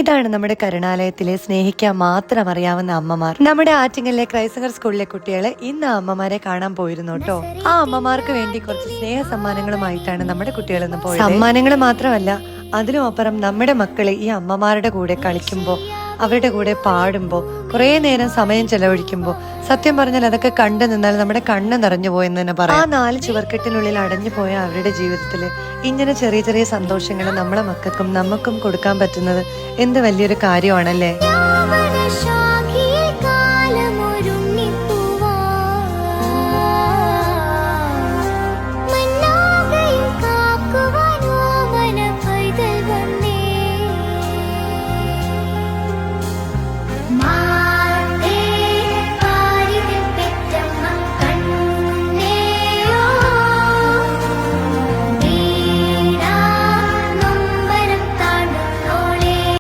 ഇതാണ് നമ്മുടെ കരുണാലയത്തിലെ സ്നേഹിക്കാൻ മാത്രം അറിയാവുന്ന അമ്മമാർ. നമ്മുടെ ആറ്റിങ്ങലിലെ ക്രൈസ്തവർ സ്കൂളിലെ കുട്ടികളെ ഇന്ന് അമ്മമാരെ കാണാൻ പോയിരുന്നു കേട്ടോ. ആ അമ്മമാർക്ക് വേണ്ടി കുറച്ച് സ്നേഹ സമ്മാനങ്ങളുമായിട്ടാണ് നമ്മുടെ കുട്ടികൾ ഇന്ന് പോയത്. സമ്മാനങ്ങൾ മാത്രമല്ല, അതിലും അപ്പുറം നമ്മുടെ മക്കളെ ഈ അമ്മമാരുടെ കൂടെ കളിക്കുമ്പോൾ, അവരുടെ കൂടെ പാടുമ്പോൾ, കുറേ നേരം സമയം ചെലവഴിക്കുമ്പോൾ, സത്യം പറഞ്ഞാൽ അതൊക്കെ കണ്ടു നിന്നാൽ നമ്മുടെ കണ്ണ് നിറഞ്ഞു പോയെന്ന് തന്നെ പറയാം. ആ 4 ചുവർക്കെട്ടിനുള്ളിൽ അടഞ്ഞു പോയ അവരുടെ ജീവിതത്തിൽ ഇങ്ങനെ ചെറിയ ചെറിയ സന്തോഷങ്ങൾ നമ്മളെ മക്കൾക്കും നമുക്കും കൊടുക്കാൻ പറ്റുന്നത് എന്ത് വലിയൊരു കാര്യമാണല്ലേ.